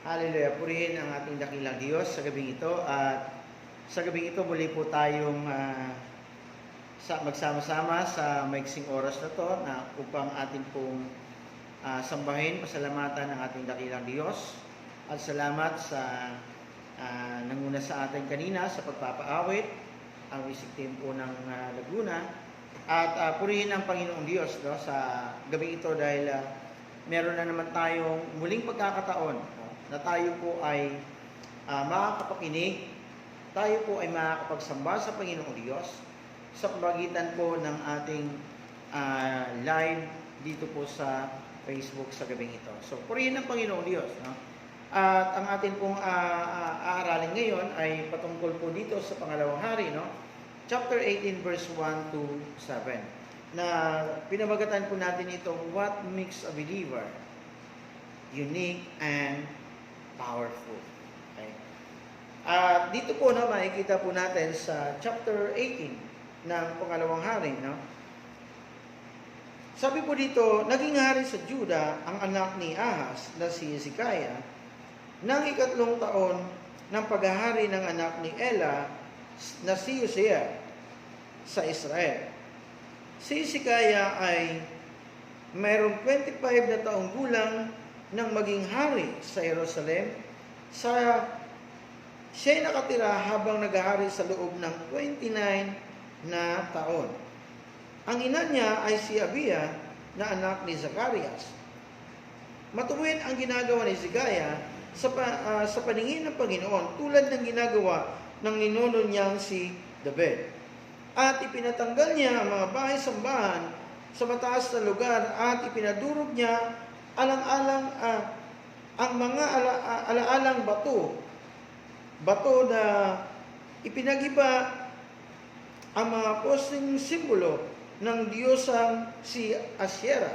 Hallelujah. Purihin ang ating dakilang Diyos sa gabing ito. At sa gabing ito muli po tayong magsama-sama sa maiksing oras na to na upang atin pong sambahin, pasalamatan ang ating dakilang Diyos. At salamat sa nanguna sa atin kanina sa pagpapaawit, ang music team po ng Laguna. At purihin ang Panginoong Diyos sa gabing ito dahil meron na naman tayong muling pagkakataon na tayo po ay makakapakinig, tayo po ay makakapagsamba sa Panginoong Diyos sa pamagitan po ng ating live dito po sa Facebook sa gabing ito. So, purihin ang Panginoong Diyos. At ang atin pong aaralin ngayon ay patungkol po dito sa pangalawang hari, chapter 18 verse 1 to 7, na pinamagatan po natin itong What Makes a Believer Unique and Powerful. Okay. Dito po makikita po natin sa chapter 18 ng pangalawang hari. Sabi po dito, naging hari sa Juda ang anak ni Ahaz na si Hezekiah ng 3 taon ng paghahari ng anak ni Ela na si Uzziah sa Israel. Si Hezekiah ay mayroong 25 na taong gulang nang maging hari sa Jerusalem. Siya'y nakatira habang naghahari sa loob ng 29 na taon. Ang ina niya ay si Abia na anak ni Zacarias. Matuwid ang ginagawa ni Hezekiah sa paningin ng Panginoon tulad ng ginagawa ng ninuno niyang si David. At ipinatanggal niya ang mga bahay-sambahan sa mataas na lugar at ipinadurog niya alang-alang ang mga alaalang bato na ipinagiba ang mga posting simbolo ng diyosang si Asyera.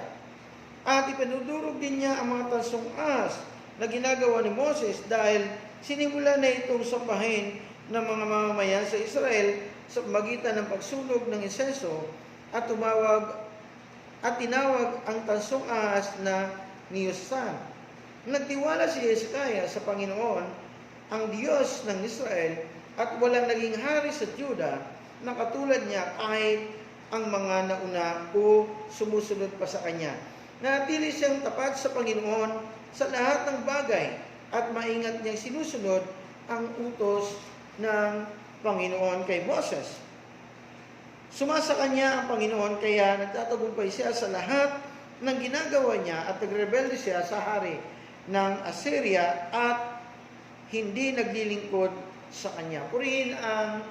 At ipinudurog din niya ang mga tansong ahas na ginagawa ni Moses dahil sinimula na itong sambahin ng mga mamamayan sa Israel sa magitan ng pagsunog ng insenso at tinawag ang tansong ahas na Niyusan. Nagtiwala si Hezekiah sa Panginoon, ang Diyos ng Israel, at walang naging hari sa Juda na katulad niya kahit ang mga nauna o sumusunod pa sa kanya. Nanatili siyang tapat sa Panginoon sa lahat ng bagay at maingat niyang sinusunod ang utos ng Panginoon kay Moses. Sumasa kanya ang Panginoon kaya nagtatagumpay siya sa lahat ng ginagawa niya at nagrebelde siya sa hari ng Assyria at hindi naglilingkod sa kanya. Purihin ang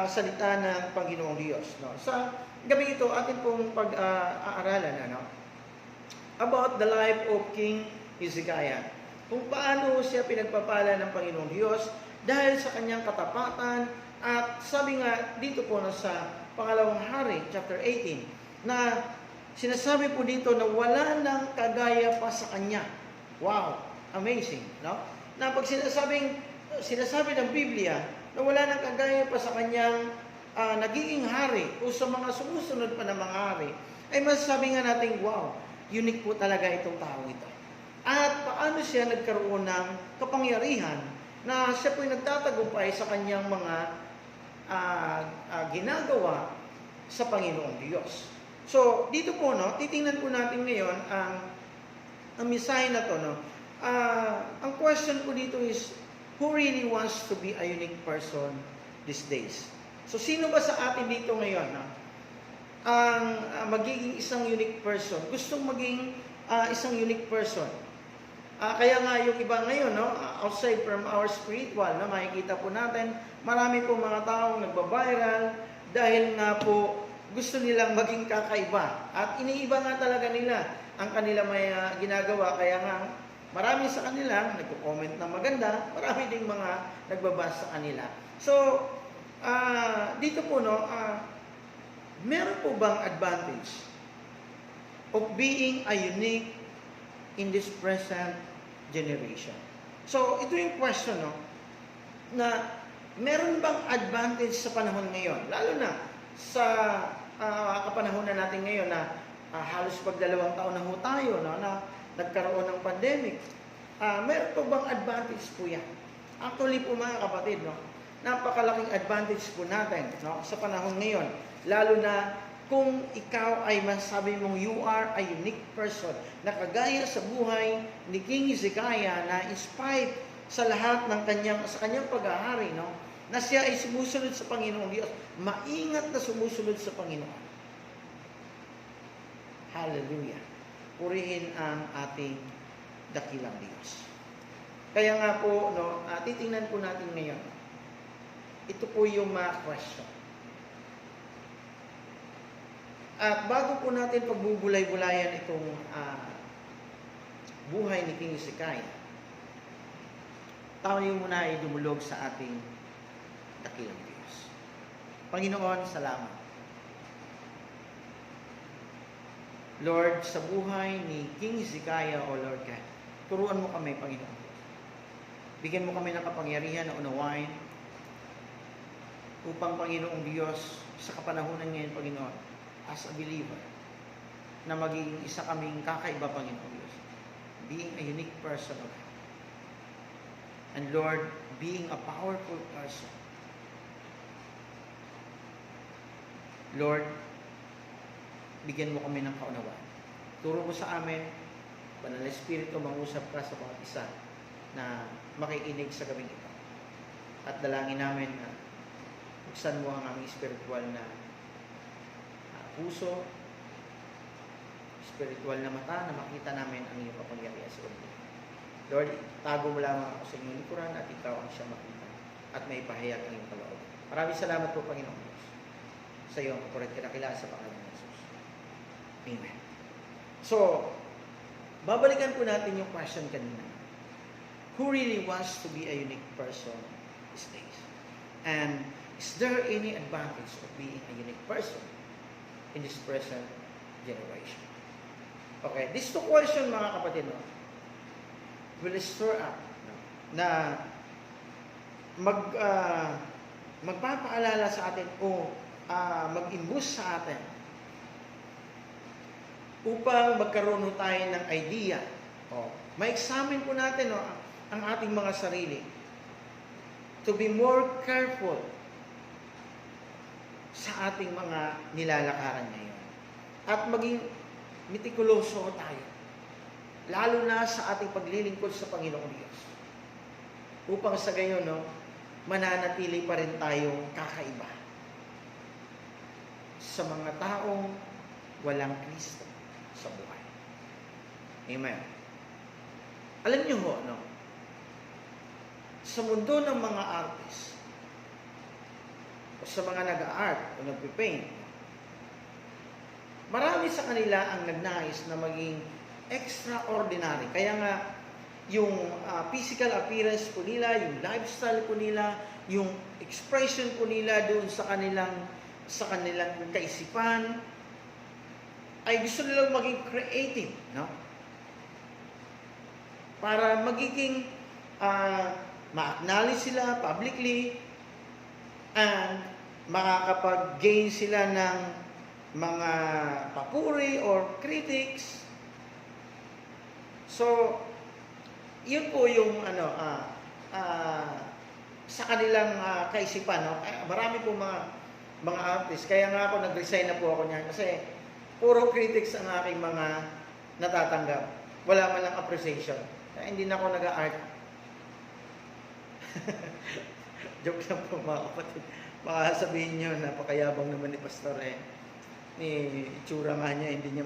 salita ng Panginoong Diyos. Sa gabi ito, atin pong pag-aaralan about the life of King Hezekiah. Kung paano siya pinagpapala ng Panginoong Diyos dahil sa kanyang katapatan at sabi nga dito po sa pangalawang hari, chapter 18, na sinasabi po dito na wala nang kagaya pa sa kanya. Wow, amazing, Na pag sinasabi ng Biblia na wala nang kagaya pa sa kanyang nagiging hari o sa mga sumusunod pa na mga hari, ay masasabi nga natin, wow, unique po talaga itong tao ito. At paano siya nagkaroon ng kapangyarihan na siya po'y nagtatagumpay sa kanyang mga ginagawa sa Panginoong Diyos. So, dito po, titingnan po natin ngayon ang mensahe na to, ang question po dito is, who really wants to be a unique person these days? So, sino ba sa atin dito ngayon, ang magiging isang unique person? Gustong maging isang unique person? Kaya nga yung iba ngayon, outside from our spiritual, makikita po natin, marami po mga taong nagbabiral dahil nga po gusto nilang maging kakaiba. At iniiba nga talaga nila ang kanila may ginagawa. Kaya nga, marami sa kanila nagko-comment ng maganda, marami ding mga nagbabasa sa kanila. So, dito po, meron po bang advantage of being a unique in this present generation? So, ito yung question, na meron bang advantage sa panahon ngayon? Lalo na sa kapanahon na natin ngayon na halos 2 taon na ho tayo na nagkaroon ng pandemic. Meron pa bang advantage po yan? Actually po mga kapatid, no, napakalaking advantage po natin, no, sa panahon ngayon. Lalo na kung ikaw ay masabi mong you are a unique person na kagaya sa buhay ni King Hezekiah na in spite sa lahat ng kanyang paghahari, no, na siya ay sumusunod sa Panginoong Diyos. Maingat na sumusunod sa Panginoon. Hallelujah. Purihin ang ating dakilang Diyos. Kaya nga po, no, titingnan po natin ngayon. Ito po yung mga question. At bago po natin pagbubulay-bulayan itong buhay ni King Hezekiah, tayo muna ay dumulog sa ating dakilang Diyos. Panginoon, salamat. Lord, sa buhay ni King Hezekiah, O Lord God, turuan mo kami, Panginoon. Bigyan mo kami ng kapangyarihan na unawain upang, Panginoong Diyos, sa kapanahunan ngayon, Panginoon, as a believer, na maging isa kaming kakaiba, Panginoong Diyos. Being a unique person, O God. And Lord, being a powerful person. Lord, bigyan mo kami ng kaunawaan. Turo mo sa amin, Banal na Espiritu, mangusap ka sa bawat isa na makikinig sa gabing ito. At dalangin namin na buksan mo ang aming spiritual na puso, spiritual na mata, na makita namin ang iyong kapangyarihan sa mundo. Lord, tago mo lamang ako sa inyong likuran at ikaw ang siya makita at may pahayag ang iyong kaloob. Maraming salamat po, Panginoon Diyos, sa iyong kapurit kinakilala sa pangalan ng Jesus. Amen. So, babalikan po natin yung question kanina. Who really wants to be a unique person these days? And is there any advantage of being a unique person in this present generation? Okay, these two questions, mga kapatid, no, will stir up, no, na magpapaalala sa atin o mag-imbus sa atin upang magkaroon tayo ng idea. Ma-examine po natin, no, ang ating mga sarili to be more careful sa ating mga nilalakaran ngayon. At maging mitikuloso tayo, lalo na sa ating paglilingkod sa Panginoong Diyos. Upang sa gayon, no, mananatili pa rin tayong kakaiba sa mga taong walang Kristo sa buhay. Amen. Alam niyo ho, no, sa mundo ng mga artist, o sa mga nag-art o nagpipaint, marami sa kanila ang nagnais na maging extraordinary. Kaya nga, yung physical appearance po nila, yung lifestyle po nila, yung expression po nila doon sa kanilang kaisipan, ay gusto nilang maging creative, no? Para magiging ma-acknowledge sila publicly and makakapag-gain sila ng mga papuri or critics. So, yun po yung sa kanilang kaisipan, no? Marami po mga artists. Kaya nga ako nag-resign na po ako niyan kasi puro critics ang aking mga natatanggap. Wala man lang appreciation. Kaya hindi na ako nag-art. Joke lang po, mga kapatid. Baka sabihin nyo, napakayabang naman ni Pastor ni itsura nga niya, hindi niya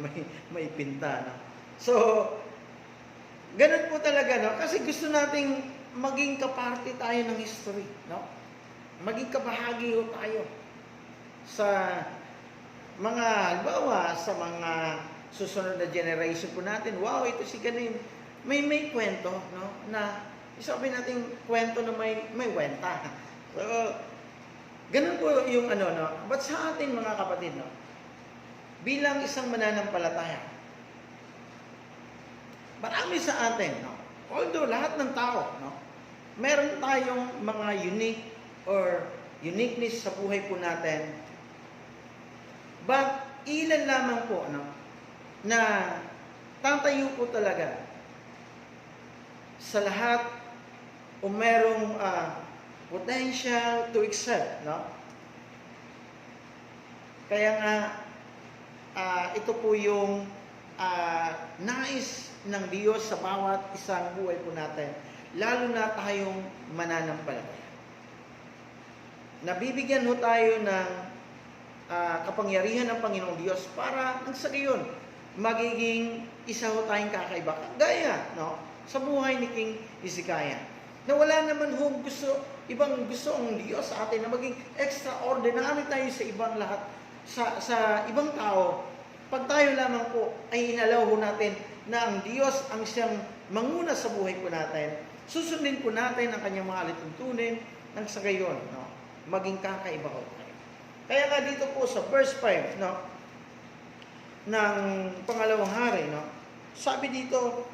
maipinta, no? So, ganun po talaga, no? Kasi gusto nating maging kaparte tayo ng history, no? Maging kabahagi ho tayo sa mga, halimbawa, sa mga susunod na generation po natin. Wow, ito si Ganim. May kwento, no? Na isabi natin kwento na may wenta. So, ganun po yung no? But sa atin, mga kapatid, no? Bilang isang mananampalataya, marami sa atin, no? Although lahat ng tao, no, meron tayong mga unique or uniqueness sa buhay po natin. But ilan lamang po, no, na tatayo po talaga sa lahat o merong potential to excel, no? Kaya nga, ito po yung nais ng Diyos sa bawat isang buhay po natin, lalo na tayong mananampalataya. Nabibigyan ho tayo ng kapangyarihan ng Panginoong Diyos para nang sa gayon, magiging isa ho tayong kakaiba. Gaya, no? Sa buhay ni King Hezekiah, na wala naman hong ibang gusto ang Diyos sa atin na maging extraordinary tayo sa ibang lahat, sa ibang tao. Pag tayo lamang po ay inalaw ho natin na ang Diyos ang siyang manguna sa buhay po natin, susundin po natin ang kanyang mga alituntunin nang sa gayon, no? Maging kakaiba ho tayo. Kaya nga dito po sa verse 5, no, ng pangalawang hari, no, sabi dito,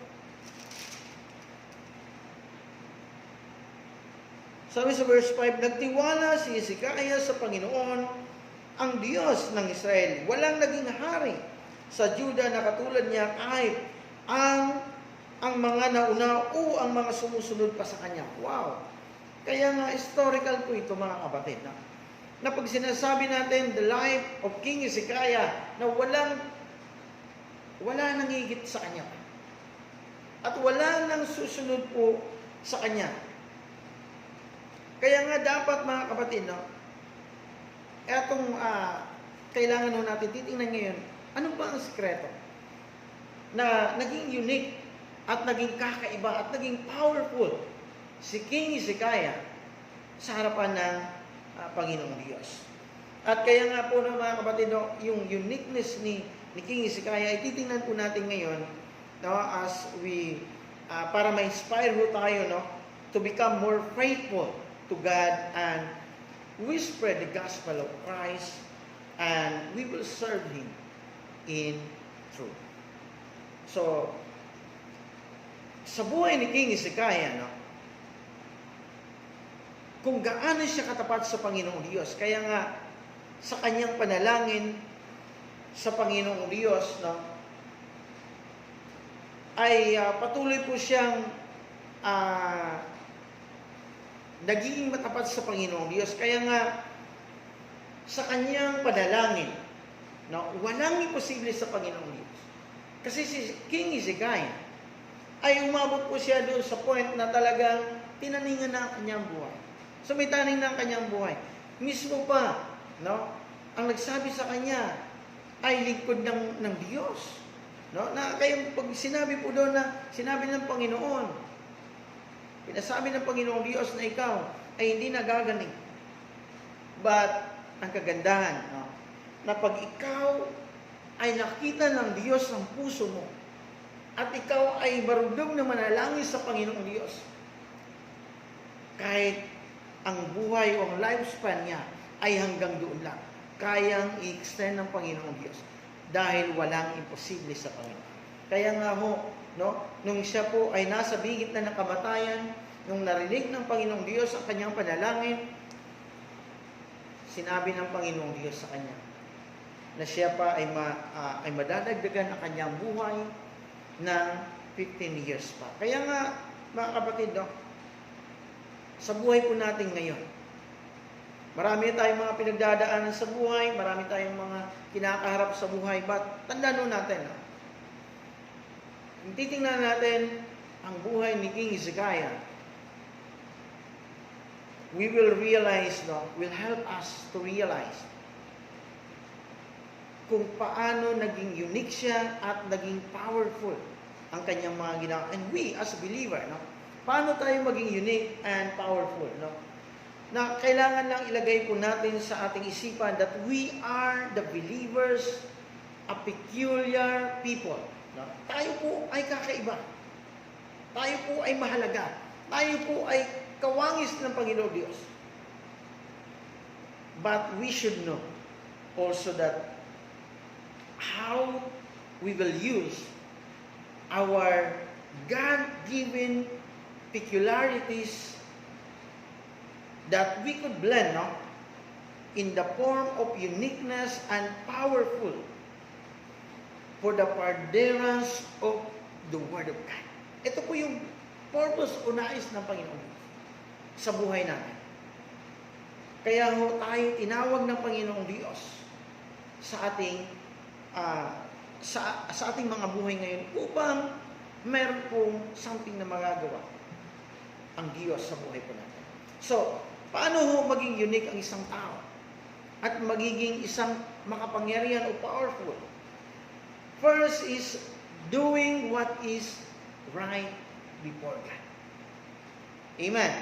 sabi sa verse 5, nagtiwala si Hezekiah sa Panginoon, ang Diyos ng Israel. Walang naging hari sa Juda na katulad niya kahit ang mga nauna o ang mga sumusunod pa sa kanya. Wow! Kaya nga historical po ito, mga kapatid. Na pag sinasabi natin the life of King Hezekiah, na wala nang higit sa kanya. At wala nang susunod po sa kanya. Kaya nga dapat, mga kapatid, no, etong kailangan ho natin titingnan ngayon, ano ba ang sikreto na naging unique at naging kakaiba at naging powerful si King Hezekiah sa harapan ng Panginoong Diyos. At kaya nga po, no, mga kapatid, no, yung uniqueness ni King Hezekiah ay titingnan po natin ngayon, no, as we para ma-inspire ho tayo, no, to become more faithful to God, and we spread the gospel of Christ, and we will serve Him in truth. So, sa buhay ni King Hezekiah, no, kung gaano siya katapat sa Panginoong Diyos, kaya nga, sa kanyang panalangin sa Panginoong Diyos, no, ay patuloy po siyang nagiging matapat sa Panginoong Diyos. Kaya nga, sa kanyang panalangin, no, walang imposible sa Panginoong Diyos. Kasi si King Hezekiah ay umabot po siya doon sa point na talagang tinaningan na ang kanyang buhay. Sumitaning na ang kanyang buhay. Mismo pa, no, ang nagsabi sa kanya ay lingkod ng Diyos. No? Na kaya pag sinabi po doon na sinabi ng Panginoon, pinasabi ng Panginoong Diyos na ikaw ay hindi nagagaling. But, ang kagandahan, no, na pag ikaw ay nakita ng Diyos ang puso mo, at ikaw ay marunong na manalangin sa Panginoong Diyos, kahit ang buhay o ang lifespan niya ay hanggang doon lang, kayang i-extend ng Panginoong Diyos. Dahil walang imposible sa Panginoon. Kaya nga ho, no, nung siya po ay nasa bingit na ng kamatayan, nung narinig ng Panginoong Diyos ang kanyang panalangin, sinabi ng Panginoong Diyos sa kanya na siya pa ay madadagdagan ang kanyang buhay ng 15 years pa. Kaya nga, mga kapatid, no, sa buhay po natin ngayon, marami tayong mga pinagdadaanan sa buhay, marami tayong mga kinakaharap sa buhay, but tandaan natin, no, kung titingnan natin ang buhay ni King Hezekiah, we will realize, no, will help us to realize kung paano naging unique siya at naging powerful ang kanyang mga ginawa. And we, as a believer, no, paano tayo maging unique and powerful, no? Na kailangan lang ilagay po natin sa ating isipan that we are the believers, a peculiar people. No? Tayo po ay kakaiba. Tayo po ay mahalaga. Tayo po ay kawangis ng Panginoon Diyos. But we should know also that how we will use our God-given peculiarities that we could blend, no, in the form of uniqueness and powerful for the furtherance of the Word of God. Ito po yung purpose o nais ng Panginoon sa buhay natin. Kaya tayo tinawag ng Panginoong Diyos sa ating sa ating mga buhay ngayon upang meron pong something na magagawa ang Diyos sa buhay po natin. So, paano maging unique ang isang tao at magiging isang makapangyarihan o powerful? First is doing what is right before God. Amen.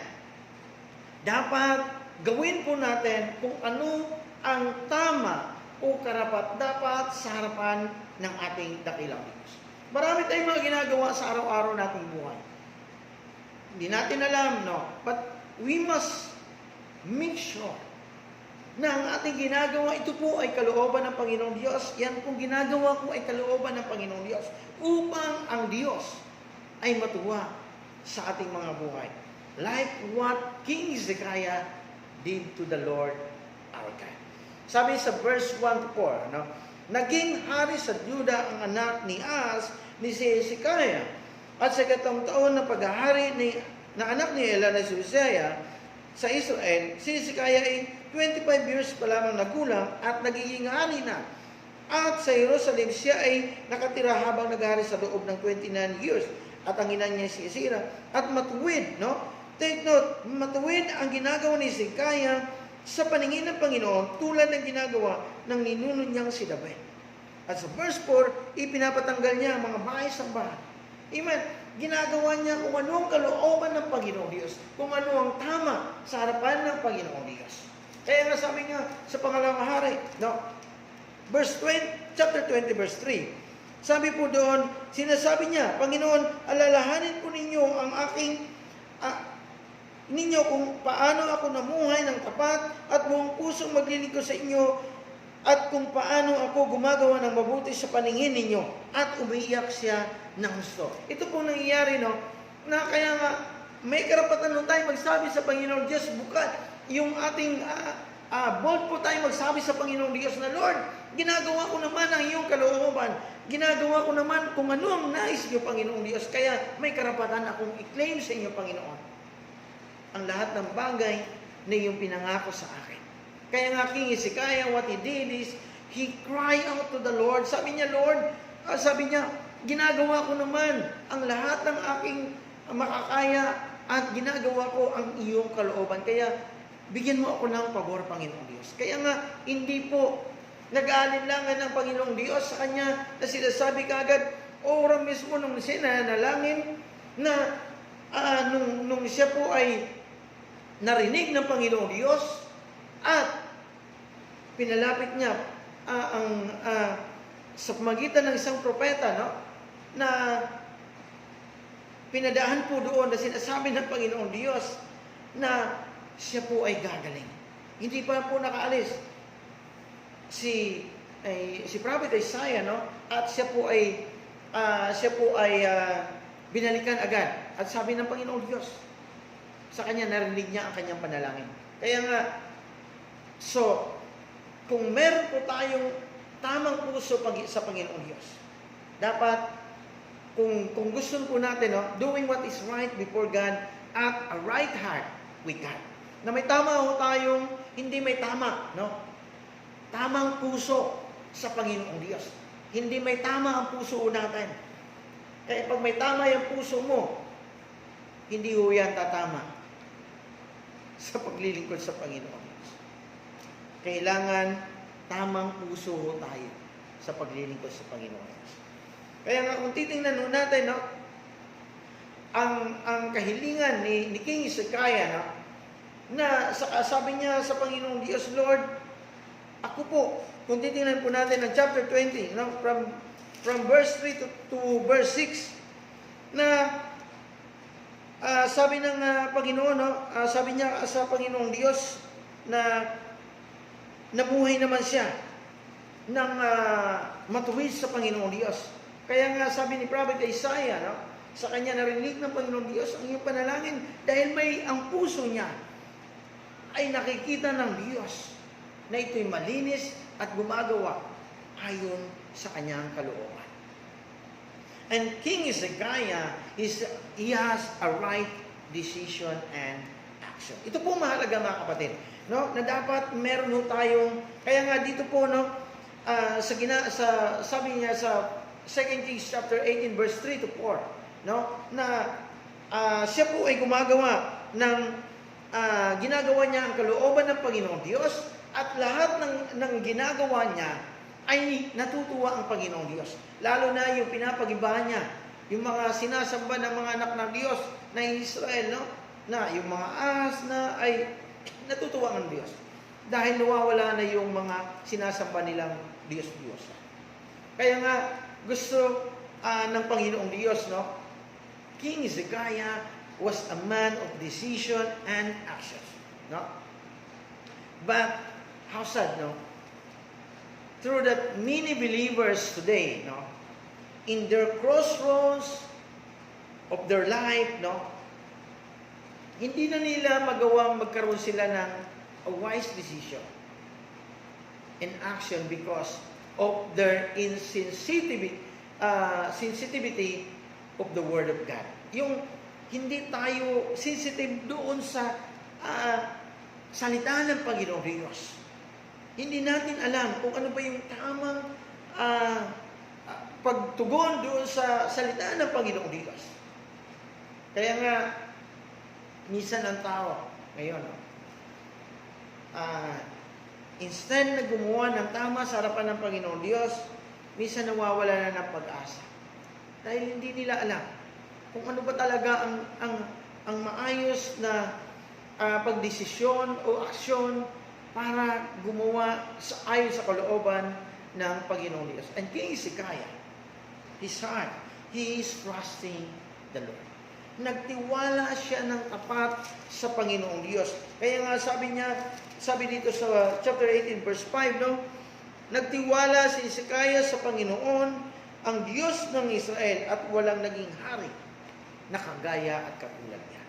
Dapat gawin po natin kung ano ang tama o karapat-dapat sa harapan ng ating dakilang Diyos. Marami tayong mga ginagawa sa araw-araw nating buhay. Hindi natin alam, no? But we must make sure na ang ating ginagawa, ito po ay kalooban ng Panginoong Diyos. Yan kung ginagawa ko ay kalooban ng Panginoong Diyos upang ang Diyos ay matuwa sa ating mga buhay. Like what King Hezekiah did to the Lord our God. Sabi sa verse 1-4, no? Naging hari sa Juda ang anak ni Ahaz ni si Hezekiah. At sa 7 taon na paghahari na anak ni Ela na si Uzziah sa Israel, si Hezekiah ay 25 years pa lamang nagulang at nagiging hari na. At sa Jerusalem siya ay nakatira habang naghari sa loob ng 29 years. At ang ina niya si Isira. At matuwid, no? Take note, matuwid ang ginagawa ni Hezekiah sa paningin ng Panginoon tulad ng ginagawa ng ninuno niyang si David. At sa verse 4, ipinapatanggal niya ang mga bahay-sambahan. Amen. Ginagawa niya kung ano ang kalooban ng Panginoong Diyos, kung ano ang tama sa harapan ng Panginoong Diyos. Kaya nga sabi niya sa pangalawang hari, no? Chapter 20, verse 3. Sabi po doon, sinasabi niya, Panginoon, alalahanin po ninyo ang aking ninyo kung paano ako namuhay ng tapat at buong pusong maglilingkod sa inyo at kung paano ako gumagawa ng mabuti sa paningin ninyo at umiiyak siya ng gusto. Ito pong nangyayari, no? Na kaya nga may karapatan nun tayo magsabi sa Panginoon Diyos, bukat yung ating bold po tayo magsabi sa Panginoong Diyos na, Lord, ginagawa ko naman ang iyong kalooban. Ginagawa ko naman kung ano ang nais niyo, Panginoong Diyos. Kaya may karapatan akong i-claim sa inyo, Panginoon, ang lahat ng bagay na iyong pinangako sa akin. Kaya nga King Hezekiah, what he did is, he cried out to the Lord. Sabi niya, Lord, sabi niya, ginagawa ko naman ang lahat ng aking makakaya at ginagawa ko ang iyong kalooban. Kaya, bigyan mo ako ng pabor, Panginoong Diyos. Kaya nga, hindi po nag-aalinlangan ng Panginoong Diyos sa kanya na sinasabi kagad, ora mismo nung sinanalangin na nung siya po ay narinig ng Panginoong Diyos at pinalapit niya sa pamagitan ng isang propeta, no, na pinadaan po doon na sinasabi ng Panginoong Diyos na siya po ay gagaling. Hindi pa po nakaalis si Prophet Isaiah, no, at siya po ay binalikan agad. At sabi ng Panginoong Diyos, sa kanya narinig niya ang kanyang panalangin. Kaya nga, so, kung meron po tayong tamang puso sa Panginoong Diyos, dapat, kung gusto po natin, no, doing what is right before God at a right heart with God. Na may tama ho tayong, hindi may tama, no? Tamang puso sa Panginoong Diyos. Hindi may tama ang puso natin. Kaya pag may tama yung puso mo, hindi ho yan tatama sa paglilingkod sa Panginoon. Kailangan tamang puso ho tayo sa paglilingkod sa Panginoon. Kaya nga kung titingnan ho natin, no, ang kahilingan ni King Hezekiah, no, na sabi niya sa Panginoong Diyos, Lord, ako po, kung titingnan po natin ang chapter 20, no, from verse 3 to verse 6, na sabi ng Panginoon, no, sabi niya sa Panginoong Diyos na nabuhay naman siya ng matuwid sa Panginoong Diyos. Kaya nga sabi ni Prophet Isaiah, no, sa kanya narinig ng Panginoong Diyos ang iyong panalangin dahil ang puso niya ay nakikita ng Diyos na ito'y malinis at gumagawa ayon sa kanyang kalooban. And King Hezekiah, he has a right decision and action. Ito po mahalaga mga kapatid, no? Na dapat meron ho tayong, kaya nga dito po, no, sabi niya sa 2 Kings chapter 18 verse 3 to 4, no, na siya po ay gumagawa ng ginagawa niya ang kalooban ng Panginoong Diyos, at lahat ng ginagawa niya ay natutuwa ang Panginoong Diyos. Lalo na yung pinapagibahan niya, yung mga sinasamba ng mga anak ng Diyos na Israel, no? Na yung mga ahas na ay natutuwa ang Diyos. Dahil nawawala na yung mga sinasamba nilang Diyos-Diyos. Kaya nga, gusto ng Panginoong Diyos, no? King Hezekiah was a man of decision and action, no? But, how sad, no? Through that many believers today, no, in their crossroads of their life, no, hindi na nila magawang magkaroon sila ng a wise decision and action because of their sensitivity of the Word of God. Yung hindi tayo sensitive doon sa salita ng Panginoong Diyos. Hindi natin alam kung ano ba yung tamang pagtugon doon sa salita ng Panginoong Diyos. Kaya nga, minsan ang tao ngayon, instead na gumawa ng tama sa harapan ng Panginoong Diyos, minsan nawawala na ng pag-asa. Dahil hindi nila alam kung ano ba talaga ang maayos na pagdesisyon o aksyon para gumawa ayon sa kalooban ng Panginoong Diyos. And King Hezekiah, his heart, he is trusting the Lord. Nagtiwala siya ng tapat sa Panginoong Diyos. Kaya nga sabi dito sa chapter 18 verse 5, no? Nagtiwala si Hezekiah sa Panginoon, ang Diyos ng Israel, at walang naging hari na kagaya at katulad niya.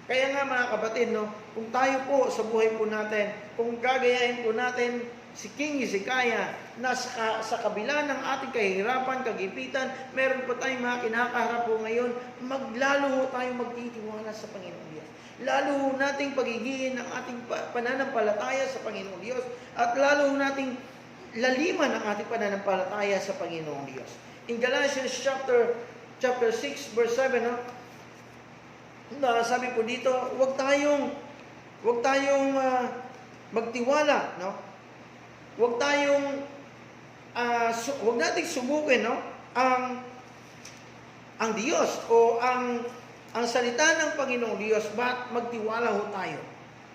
Kaya nga mga kapatid, no, kung tayo po sa buhay po natin, kung gagayahin po natin si King Hezekiah na sa kabila ng ating kahirapan, kagipitan, meron pa tayong mga kinakaharap po ngayon, maglalo tayong magtitiwala sa Panginoong Diyos. Lalo nating pagigihin ng ating pananampalataya sa Panginoong Diyos, at lalo nating laliman ang ating pananampalataya sa Panginoong Diyos. In Galatians chapter 6 verse 7, no, sabi po dito, huwag tayong magtiwala, no? Huwag nating subukin, no? Ang Diyos o ang salita ng Panginoong Diyos, but magtiwala ho tayo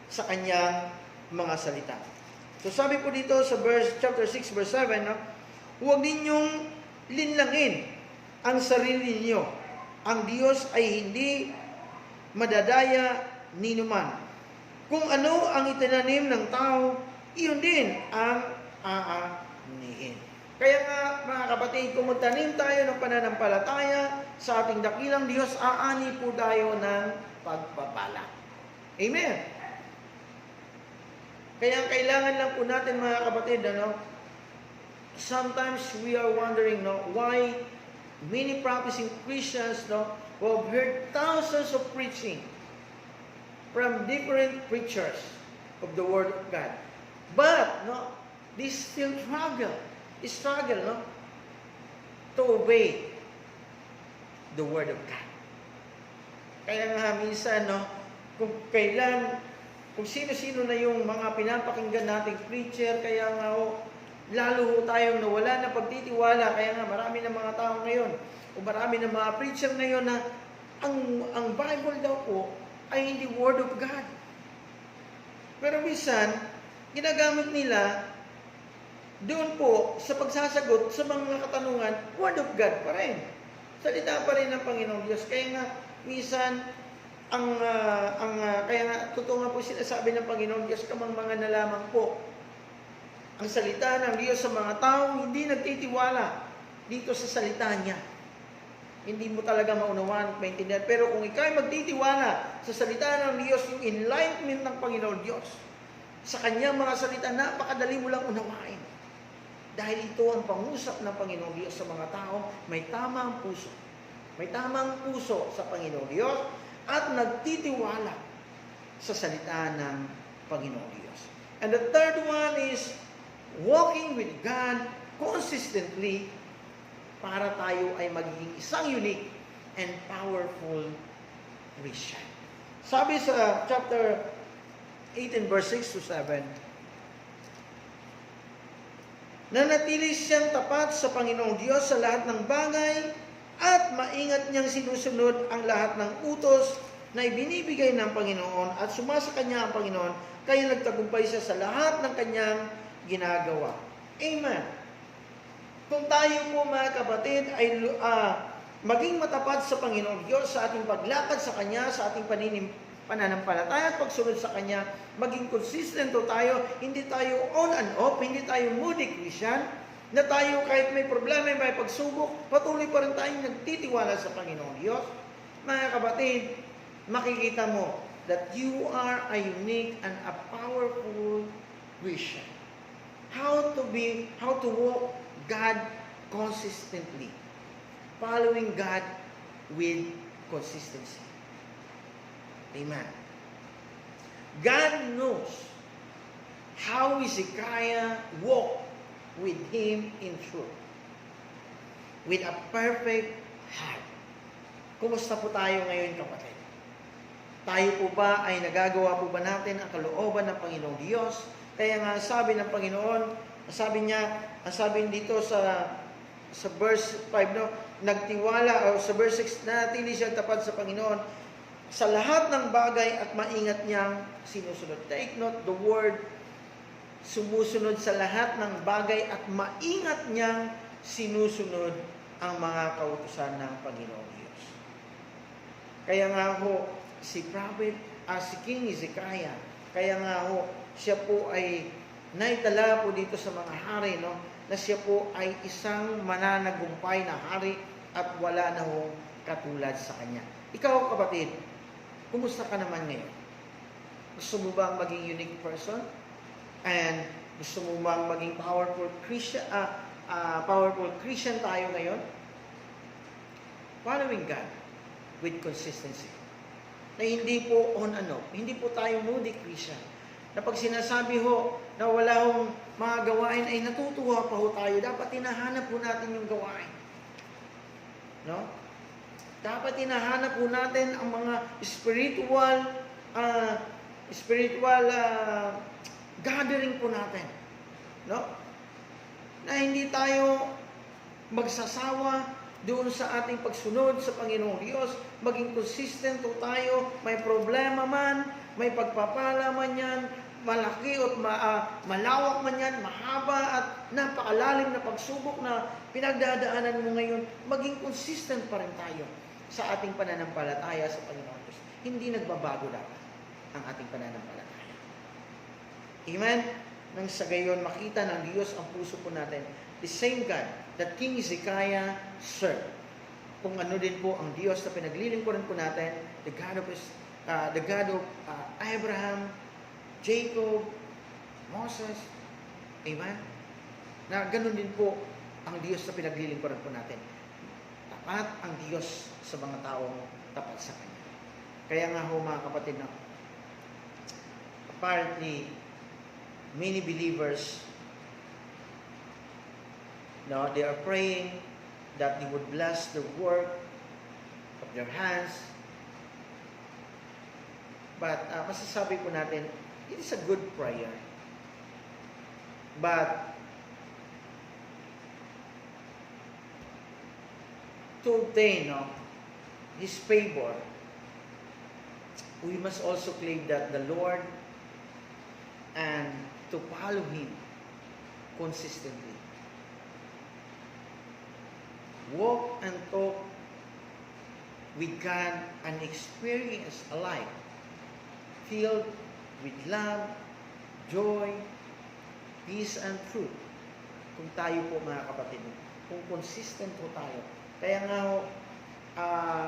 sa kanyang mga salita. So sabi po dito sa chapter 6 verse 7, no? Huwag ninyong linlangin ang sarili niyo. Ang Diyos ay hindi madadaya ni numan. Kung ano ang itinanim ng tao, iyon din ang aanihin. Kaya nga mga kapatid, kung magtanim tayo ng pananampalataya sa ating dakilang Diyos, aani po tayo ng pagpapala. Amen. Kaya kailangan lang po natin mga kapatid, ano, sometimes we are wondering, no, why many practicing Christians, no, who have heard thousands of preaching from different preachers of the Word of God. But, no, they still struggle, no, to obey the Word of God. Kaya nga minsan, no, kung sino-sino na yung mga pinapakinggan nating preacher, kaya nga lalo ho tayong nawala na pagtitiwala. Kaya nga marami ng mga tao ngayon, o marami ng mga preacher ngayon na ang Bible daw po ay hindi Word of God. Pero minsan, ginagamit nila doon po sa pagsasagot sa mga katanungan, Word of God pa rin. Salita pa rin ng Panginoong Diyos. Kaya nga, minsan, kaya nga, totoo nga po sinasabi ng Panginoong Diyos, kamang-mangan na lamang po ang salita ng Diyos sa mga tao, hindi nagtitiwala dito sa salita niya. Hindi mo talaga maunawaan at maintindihan. Pero kung ikaw ay magtitiwala sa salita ng Diyos, yung enlightenment ng Panginoon Diyos, sa kanyang mga salita, napakadali mo lang unawain. Dahil ito ang pangusap ng Panginoong Diyos sa mga tao, may tama ang puso. May tamang puso sa Panginoong Diyos at nagtitiwala sa salita ng Panginoong Diyos. And the third one is walking with God consistently para tayo ay magiging isang unique and powerful Christian. Sabi sa chapter 18 verse 6 to 7, nanatili siyang tapat sa Panginoong Diyos sa lahat ng bagay at maingat niyang sinusunod ang lahat ng utos na ibinibigay ng Panginoon at sumasa kanya ang Panginoon, kaya nagtagumpay siya sa lahat ng kanyang ginagawa. Amen. Kung tayo po mga kapatid ay maging matapat sa Panginoong Diyos sa ating paglakad sa Kanya, sa ating pananampalataya at pagsunod sa Kanya, maging consistent tayo, hindi tayo on and off, hindi tayo moody Christian, na tayo kahit may problema, may pagsubok, patuloy pa rin tayong nagtitiwala sa Panginoong Diyos. Mga kapatid, makikita mo that you are a unique and a powerful Christian. How to walk God consistently. Following God with consistency. Amen. God knows how Hezekiah walked with Him in truth. With a perfect heart. Kumusta po tayo ngayon, kapatid? Tayo po ba ay nagagawa po ba natin ang kalooban ng Panginoong Diyos? Kaya nga sabi ng Panginoon, sabi dito sa verse 5, no, nagtiwala, o sa verse 6, nanatili siya tapat sa Panginoon sa lahat ng bagay at maingat niyang sinusunod. Take note, the word sumusunod sa lahat ng bagay at maingat niyang sinusunod ang mga kautusan ng Panginoong Diyos. Kaya nga ho, si King Hezekiah, kaya nga ho, siya po ay naitala po dito sa mga hari, no, na siya po ay isang mananagumpay na hari at wala na hong katulad sa kanya. Ikaw, kapatid, kumusta ka naman ngayon? Gusto mo bang maging unique person? And gusto mo bang maging powerful Christian tayo ngayon? Following God with consistency. Na hindi po on and off. Hindi po tayo moody Christian. Na pag sinasabi ho na wala hong mga gawain ay natutuwa pa ho tayo. Dapat hinahanap po natin yung gawain. No? Dapat hinahanap po natin ang mga spiritual gathering po natin. No? Na hindi tayo magsasawa doon sa ating pagsunod sa Panginoong Diyos, maging consistent po tayo, may problema man, may pagpapala man yan, malaki at malawak man yan, mahaba at napakalalim na pagsubok na pinagdadaanan mo ngayon, maging consistent pa rin tayo sa ating pananampalataya sa Panginoong Diyos. Hindi nagbabago dapat ang ating pananampalataya. Amen? Nang sa gayon, makita ng Diyos ang puso po natin. The same God that King Hezekiah served. Kung ano din po ang Diyos na pinaglilingkuran po natin, the God of Abraham, Jacob, Moses, amen? Na ganun din po ang Diyos na pinaglilingkuran po natin. Tapat ang Diyos sa mga taong tapat sa Kanya. Kaya nga ho mga kapatid, na apparently, many believers, no, they are praying that He would bless the work of their hands. But masasabi po natin, it is a good prayer. But to obtain His favor, we must also claim that the Lord and to follow Him consistently. Walk and talk with God and experience a life filled with love, joy, peace, and truth. Kung tayo po mga kapatid, kung consistent po tayo. Kaya nga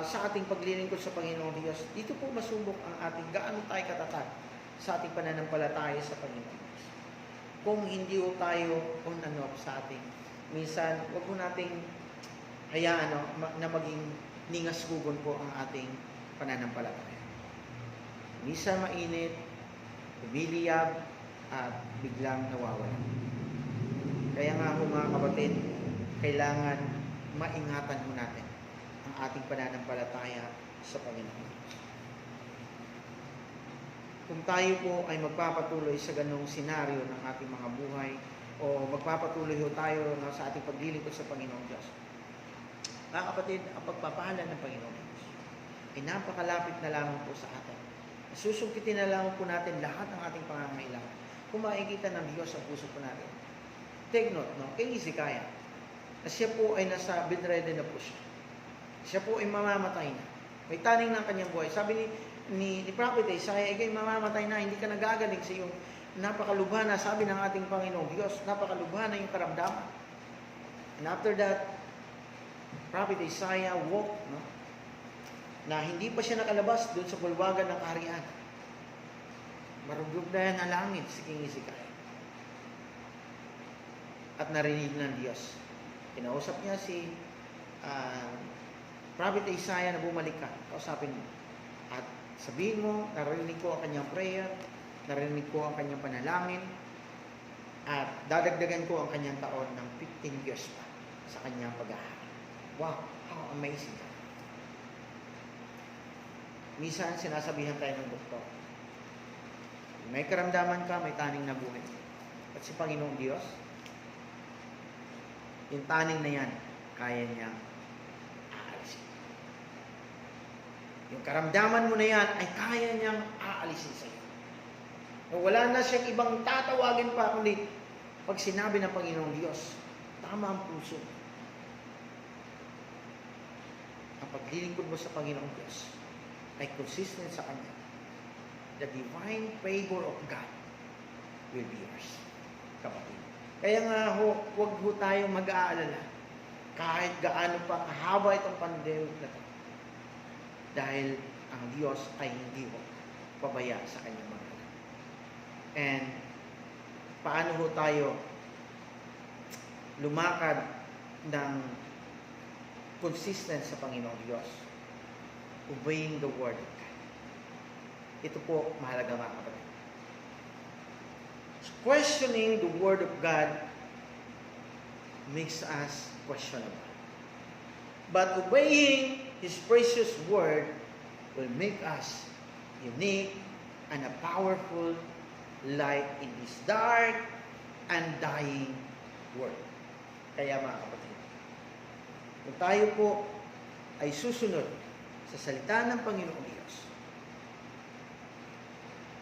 sa ating paglilingkod sa Panginoong Diyos, dito po masubok ang ating gaano tayo katatag sa ating pananampalataya sa Panginoong Diyos. Kung hindi po tayo on and off sa ating, minsan, wag po nating hayaan na maging ningasgugon po ang ating pananampalataya. Minsan mainit, lumiliyab, at biglang nawawala. Kaya nga po mga kapatid, kailangan maingatan mo natin ang ating pananampalataya sa Panginoon. Kung tayo po ay magpapatuloy sa ganong senaryo ng ating mga buhay, o magpapatuloy ho tayo sa ating paglilingkod sa Panginoong Diyos, mga kapatid, ang pagpapahala ng Panginoong Diyos ay napakalapit na lamang po sa atin. Susungkitin na lamang po natin lahat ng ating pangangailangan. Kung makikita ng Diyos ang puso po natin. Take note, no? Kay Hezekiah, na siya po ay nasa bedridden na po siya. Siya po ay mamamatay na. May taning ng kanyang buhay. Sabi ni Prophet Isaiah, ikay mamamatay na, hindi ka nagagaling sa iyong napakalubha na, sabi ng ating Panginoong Diyos, napakalubha na yung karamdaman. And after that, Prophet Isaiah walked, no? Na hindi pa siya nakalabas doon sa bulwagan ng kaharian. Maruglog na yan ang langit si King Hezekiah. At narinig ng Diyos. Kinausap niya si Prophet Isaiah na bumalik ka. Kausapin mo. At sabihin mo, narinig ko ang kanyang prayer, narinig ko ang kanyang panalangin, at dadagdagan ko ang kanyang taon ng 15 years pa sa kanyang pag-aaral. Wow, how amazing. Minsan sinasabihan tayo ng doktor, may karamdaman ka, may taning na buhay. At si Panginoong Diyos, yung taning na yan, kaya niyang aalisin. Yung karamdaman mo na yan, ay kaya niyang aalisin sa iyo. Wala na siyang ibang tatawagin pa, kundi pag sinabi ng Panginoong Diyos, tama ang puso. Ang paglilingkod mo sa Panginoong Diyos ay consistent sa Kanya. The divine favor of God will be yours, kapatid. Kaya nga huwag ho tayong mag-aalala kahit gaano pa kahaba itong pandemic na ito. Dahil ang Diyos ay hindi ho pabaya sa kanyang mga anak. And paano ho tayo lumakad ng consistent sa Panginoong Diyos? Obeying the Word of God. Ito po, mahalaga mga kapatid. Questioning the Word of God makes us questionable. But obeying His precious Word will make us unique and a powerful light in this dark and dying world. Kaya mga kapatid, kung tayo po ay susunod sa salita ng Panginoong Diyos,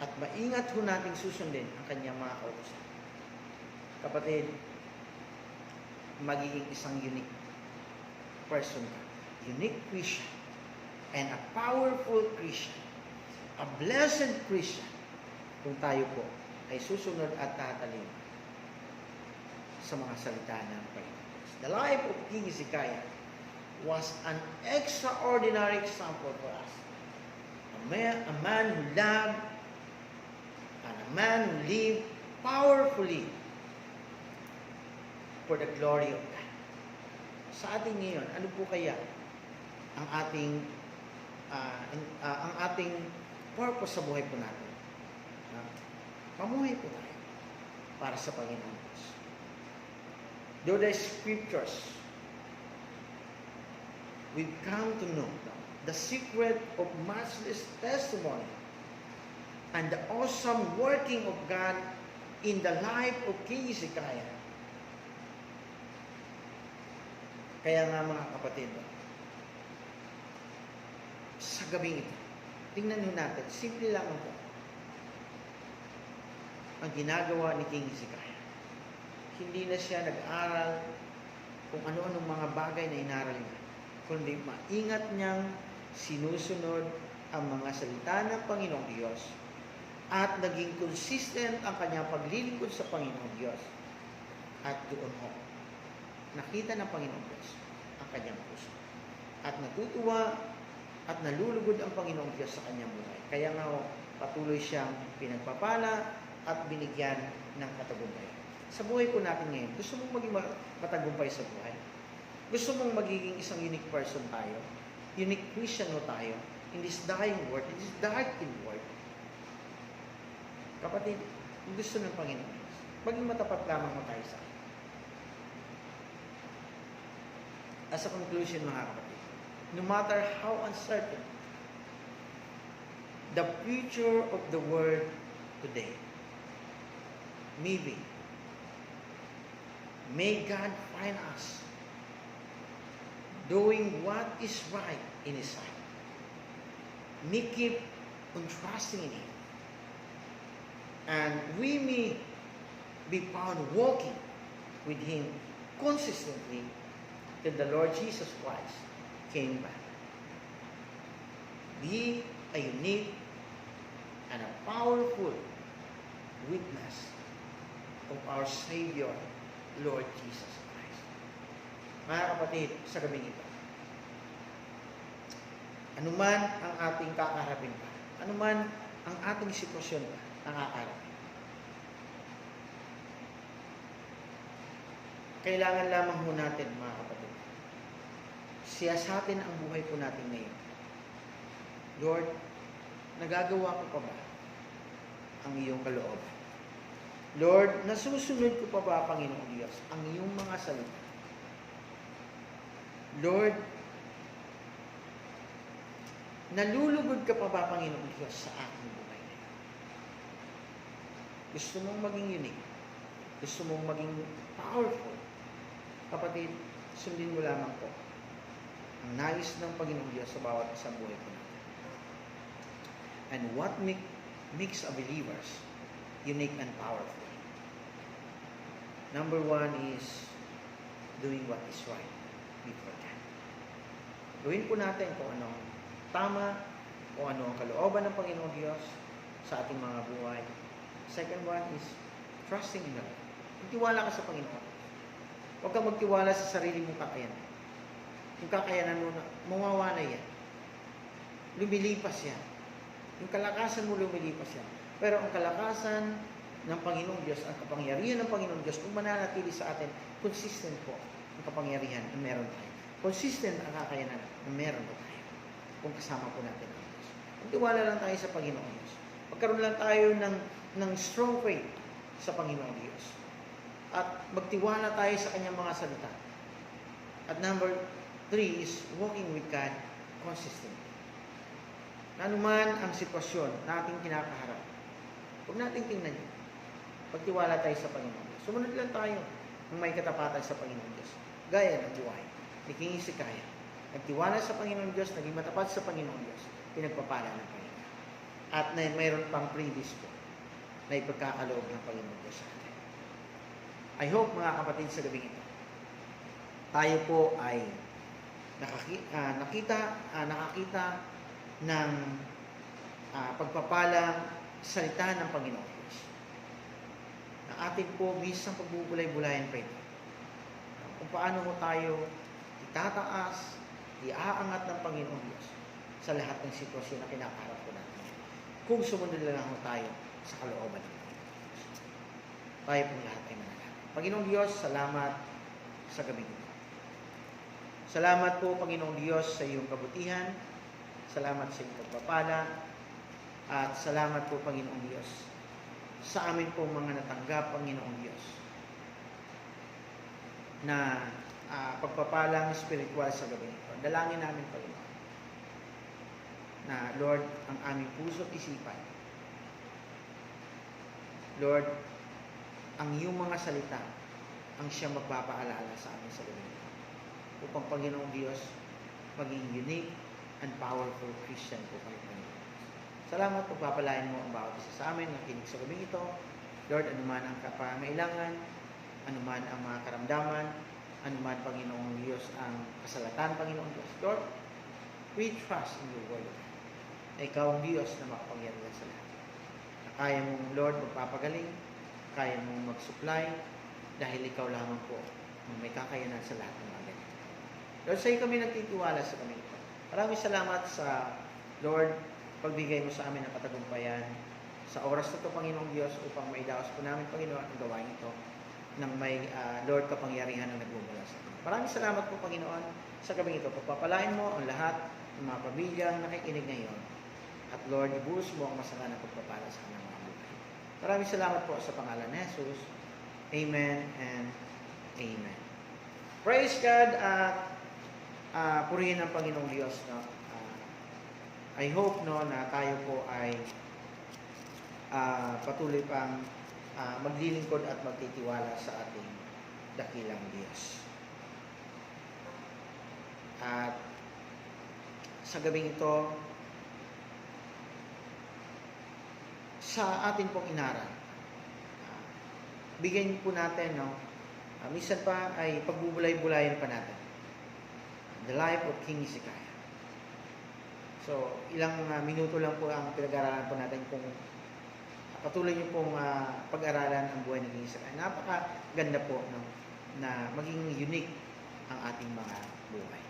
at maingat ho nating susundin ang kanyang mga kautusan, kapatid, magiging isang unique person ka. Unique Christian. And a powerful Christian. A blessed Christian. Kung tayo po ay susunod at tatalima sa mga salita ng Panginoon. The life of King Hezekiah was an extraordinary example for us. A man who loved and a man who lived powerfully for the glory of God. Sa ating ngayon, ano po kaya ang ating purpose sa buhay po natin? Pamuhay po tayo para sa Panginoon Diyos. Though the scriptures, we've come to know the secret of matchless testimony and the awesome working of God in the life of King Hezekiah. Kaya nga mga kapatid, sa gabing ito, tingnan nyo natin, simple lang po ang ginagawa ni King Hezekiah. Hindi na siya nag-aral kung ano-anong mga bagay na inaral niya, kundi maingat niyang sinusunod ang mga salita ng Panginoong Diyos at naging consistent ang kanyang paglilingkod sa Panginoong Diyos. At doon ho, nakita ng Panginoong Diyos ang kanyang puso. At natutuwa at nalulugod ang Panginoong Diyos sa kanyang buhay. Kaya nga ho, patuloy siyang pinagpapala at binigyan ng katagumpayan. Sa buhay po natin ngayon, gusto mong maging matagumpay sa buhay? Gusto mong magiging isang unique person tayo? unique Christian mo tayo in this dying world, in this darkened world. Kapatid, gusto ng Panginoon, maging matapat lamang mo tayo sa akin. As a conclusion, mga kapatid, no matter how uncertain the future of the world today may be, may God find us doing what is right in His sight. May keep on trusting in Him. And we may be found walking with Him consistently till the Lord Jesus Christ came back. Be a unique and a powerful witness of our Savior, Lord Jesus Christ. Mga kapatid, sa gabing ito, anuman ang ating kakaharapin pa, anuman ang ating sitwasyon pa, nakakarapin, kailangan lamang ho natin, mga kapatid, siyasatin ang buhay po natin ngayon. Lord, nagagawa ko pa ba ang iyong kalooban? Lord, nasusunod ko pa ba, Panginoong Diyos, ang iyong mga salita? Lord, nalulugod ka pa ba, Panginoong Diyos, sa aking buhay ngayon? Gusto mong maging unique? Gusto mong maging powerful? Kapatid, sundin mo lamang po ang nais ng Panginoong Diyos sa bawat isang buhay po natin. And what makes a believers unique and powerful? Number one is doing what is right before God. Gawin po natin kung ano tama, kung ano ang kalooban ng Panginoong Diyos sa ating mga buhay. Second one is trusting in the Lord. Magtiwala ka sa Panginoon. Huwag kang magtiwala sa sarili mong kakayanan. Yung kakayanan mo, mawawala yan. Lumilipas yan. Yung kalakasan mo, lumilipas yan. Pero ang kalakasan ng Panginoong Diyos, ang kapangyarihan ng Panginoong Diyos, kung mananatili sa atin, consistent po ang kapangyarihan na meron tayo. Consistent ang kakayanan na meron po tayo. Kung kasama po natin ang Diyos. Magtiwala lang tayo sa Panginoong Diyos. Magkaroon lang tayo ng strong faith sa Panginoong Diyos. At magtiwala tayo sa Kanyang mga salita. At number 3 is walking with God consistently. Anuman ang sitwasyon na ating kinakaharap, huwag nating tingnan yun. Pagtiwala tayo sa Panginoon Diyos. Sumunod lang tayo ng may katapatan sa Panginoon Diyos. Gaya ng buhay ni King Hezekiah. Nagtiwala sa Panginoon Diyos, naging matapat sa Panginoon Diyos, pinagpapala ng Panginoon. At mayroon pang previous po na ipagkakaloob ng Panginoon Diyos sa atin. I hope, mga kapatid, sa gabing ito, tayo po ay nakakita ng pagpapalang salita ng Panginoon Diyos. Na atin po bisang pagbubulay-bulayan pa ito. Kung paano mo tayo itataas, iaangat ng Panginoon Diyos sa lahat ng sitwasyon na kinakaharap ko natin. Kung sumunod lang ho tayo sa kalooban ng Panginoon Diyos. Tayo pong lahat ay manalangin. Panginoong Diyos, salamat sa gabi ito. Salamat po, Panginoong Diyos, sa iyong kabutihan. Salamat sa iyong pagpapala. At salamat po, Panginoong Diyos, sa amin po mga natanggap, Panginoong Diyos, na pagpapalang spiritual sa gabi ito. Dalangin namin, Panginoon, na Lord, ang aming puso at isipan, Lord, ang iyong mga salita ang siyang magpapaalala sa amin sa gabi ito. Upang, Panginoong Diyos, maging unique and powerful Christian po kami, Panginoon. Salamat, pagpapalain mo ang bawat isa sa amin na kinig sa gabing ito. Lord, anuman ang kapangailangan, anuman ang mga karamdaman, anuman, Panginoong Diyos, ang kasalatan, Panginoong Diyos. Lord, we trust in your word. Na ikaw ang Diyos na makapangyarihan sa lahat. Na kaya mong, Lord, magpapagaling, kaya mong mag-supply, dahil ikaw lamang po ang may kakayanan sa lahat ng mga ganito. Lord, sa iyo kami nagtitiwala sa kami ito. Maraming salamat sa, Lord, pagbigay mo sa amin ng katagumpayan sa oras na ito, Panginoong Diyos, upang maidaos po namin, Panginoon, ang gawain ito ng may, Lord, kapangyarihan na nagmumula sa amin. Maraming salamat po, Panginoon, sa gabing ito. Pagpapalain mo ang lahat ng mga pamilyang nakikinig ngayon. At Lord, ibuhos mo ang masama na pagpapala sa kanilang mga buhay. Maraming salamat po sa pangalan ni Jesus. Amen and Amen. Praise God at purihin ang Panginoong Diyos. No? I hope no, na tayo po ay patuloy pang maglilingkod at magtitiwala sa ating dakilang Diyos. At sa gabing ito, sa atin pong inaral, bigyan po natin, no, minsan pa ay pagbubulay-bulayan pa natin. The life of King Hezekiah. So, ilang minuto lang po ang pinag-aralan po natin kung patuloy niyo pong pag-aralan ang buhay ng King Hezekiah. Napakaganda po, no, na maging unique ang ating mga buhay.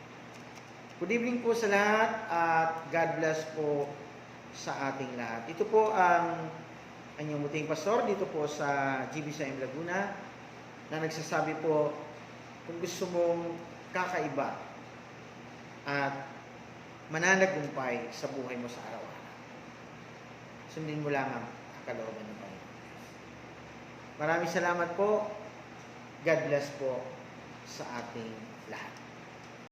Good evening po sa lahat at God bless po sa ating lahat. Ito po ang inyong muting pastor dito po sa GBCM Laguna na nagsasabi po, kung gusto mong kakaiba at mananagumpay sa buhay mo sa araw-araw, sundin mo lang ang kalooban ng Panginoon. Maraming salamat po. God bless po sa ating lahat.